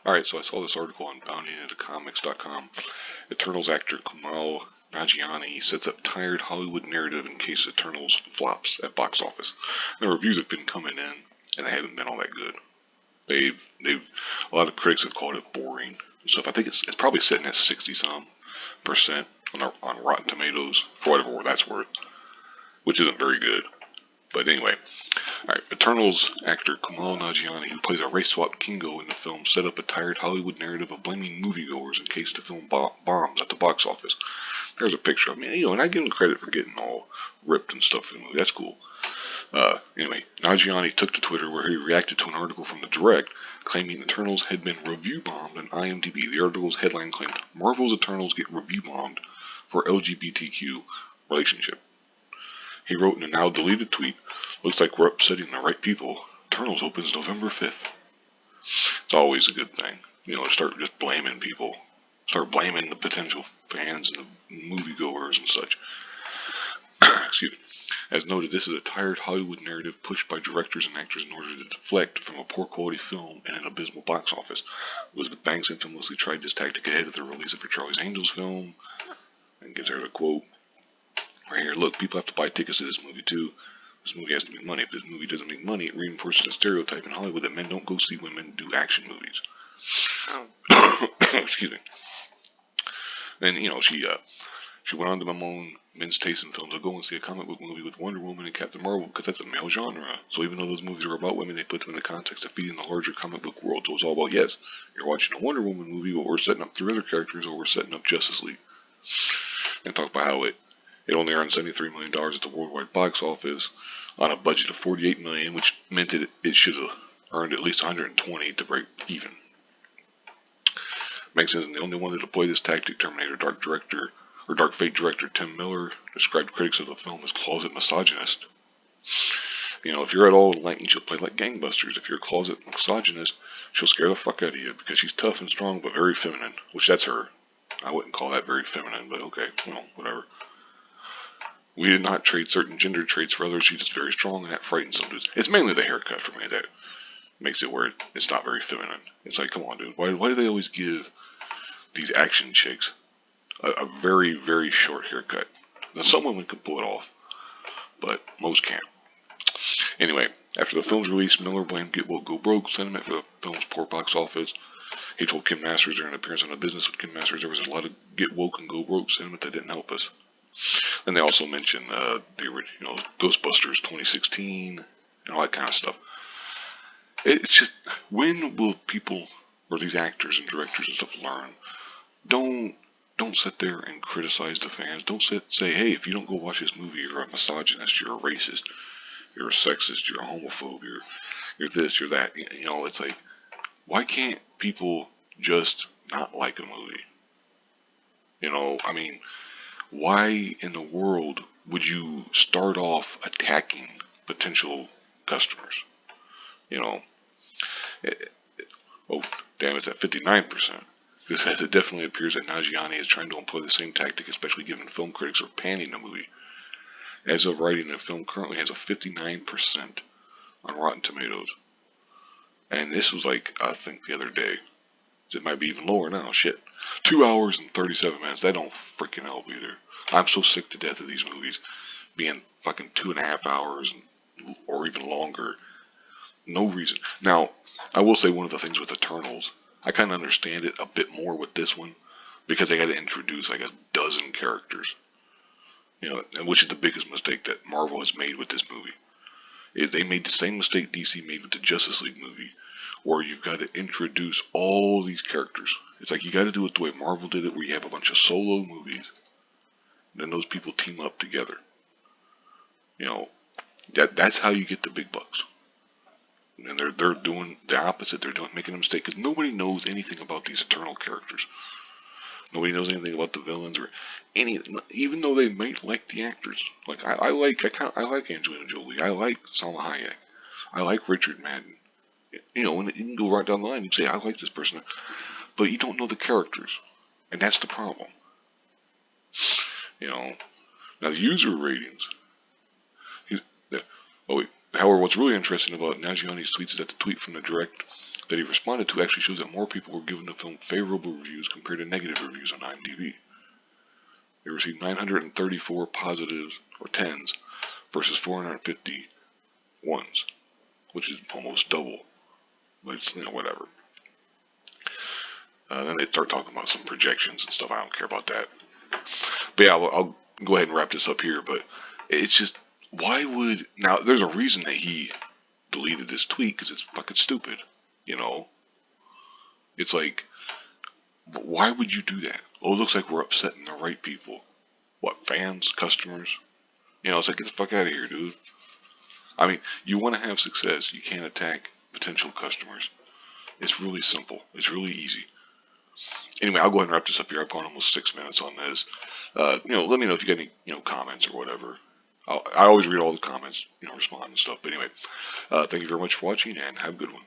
Alright, so I saw this article on BountyIntoComics.com. Eternals actor Kumail Nanjiani sets up tired Hollywood narrative in case Eternals flops at box office. The reviews have been coming in, and they haven't been all that good. A lot of critics have called it boring and stuff. I think it's probably sitting at 60-some% on Rotten Tomatoes, for whatever that's worth, which isn't very good. But anyway, alright, Eternals actor Kumail Nanjiani, who plays a race-swapped Kingo in the film, set up a tired Hollywood narrative of blaming moviegoers in case the film bombs at the box office. There's a picture of me, and I give him credit for getting all ripped and stuff in the movie. That's cool. Anyway, Nanjiani took to Twitter where he reacted to an article from the Direct claiming Eternals had been review bombed on IMDb. The article's headline claimed Marvel's Eternals get review bombed for LGBTQ relationship. He wrote in a now deleted tweet, "Looks like we're upsetting the right people. Eternals opens November 5th. It's always a good thing. Start just blaming people. Start blaming the potential fans and the moviegoers and such. Excuse me. As noted, this is a tired Hollywood narrative pushed by directors and actors in order to deflect from a poor quality film and an abysmal box office. Elizabeth Banks infamously tried this tactic ahead of the release of her Charlie's Angels film." And gives her the quote right here: "Look, people have to buy tickets to this movie too. This movie has to make money. If this movie doesn't make money, it reinforces a stereotype in Hollywood that men don't go see women do action movies." Excuse me. And she went on to bemoan men's taste in films. "I'll go and see a comic book movie with Wonder Woman and Captain Marvel because that's a male genre. So even though those movies are about women, they put them in the context of feeding the larger comic book world. So it's all about, yes, you're watching a Wonder Woman movie, but we're setting up 3 other characters, or we're setting up Justice League." And talk about how it only earned $73 million at the worldwide box office on a budget of $48 million, which meant it should have earned at least $120 to break even. Banks isn't the only one to deploy this tactic. Terminator Dark Fate director Tim Miller described critics of the film as closet misogynist. If you're at all enlightened, she'll play like gangbusters. If you're a closet misogynist, she'll scare the fuck out of you because she's tough and strong but very feminine, which that's her. I wouldn't call that very feminine, but okay, whatever. "We did not trade certain gender traits for others. She's just very strong, and that frightens some dudes." It's mainly the haircut for me that makes it where it's not very feminine. It's like, come on, dude. Why do they always give these action chicks a very, very short haircut? Now, some women can pull it off, but most can't. Anyway, after the film's release, Miller blamed Get Woke, Go Broke sentiment for the film's poor box office. He told Kim Masters during an appearance on The Business with Kim Masters there was a lot of Get Woke and Go Broke sentiment that didn't help us. And they also mentioned they were, Ghostbusters 2016 and all that kind of stuff. It's just, when will people, or these actors and directors and stuff, learn? Don't sit there and criticize the fans. Don't say, "Hey, if you don't go watch this movie, you're a misogynist, you're a racist, you're a sexist, you're a homophobe, you're this, you're that." It's like, why can't people just not like a movie? Why in the world would you start off attacking potential customers? Oh, damn, it's at 59%. This says it definitely appears that Nanjiani is trying to employ the same tactic, especially given film critics are panning the movie. As of writing, the film currently has a 59% on Rotten Tomatoes. And this was like, I think the other day. It might be even lower now, shit. 2 hours and 37 minutes. That don't freaking help either. I'm so sick to death of these movies being fucking 2.5 hours or even longer. No reason. Now, I will say one of the things with Eternals, I kind of understand it a bit more with this one because they got to introduce like a dozen characters. Which is the biggest mistake that Marvel has made with this movie. Is they made the same mistake DC made with the Justice League movie, where you've got to introduce all these characters. It's like you got to do it the way Marvel did it, where you have a bunch of solo movies, and then those people team up together. That's how you get the big bucks. And they're doing the opposite. They're making a mistake because nobody knows anything about these Eternal characters. Nobody knows anything about the villains or even though they might like the actors. Like I like Angelina Jolie. I like Salma Hayek. I like Richard Madden. And you can go right down the line and say, "I like this person," but you don't know the characters, and that's the problem. Now the user ratings. However, what's really interesting about Nanjiani's tweets is that the tweet from the Direct that he responded to actually shows that more people were giving the film favorable reviews compared to negative reviews on IMDb. They received 934 positives or 10s versus 450 ones, which is almost double. But it's, whatever. Then they start talking about some projections and stuff. I don't care about that. But yeah, I'll go ahead and wrap this up here. But it's just, why would, now there's a reason that he deleted this tweet, because it's fucking stupid. It's like, why would you do that? Oh, it looks like we're upsetting the right people. What, fans, customers? It's like, get the fuck out of here, dude. I mean, you want to have success, you can't attack potential customers. It's really simple. It's really easy. Anyway, I'll go ahead and wrap this up here. I've gone almost 6 minutes on this. Let me know if you got any, comments or whatever. I always read all the comments, respond and stuff. But anyway, thank you very much for watching, and have a good one.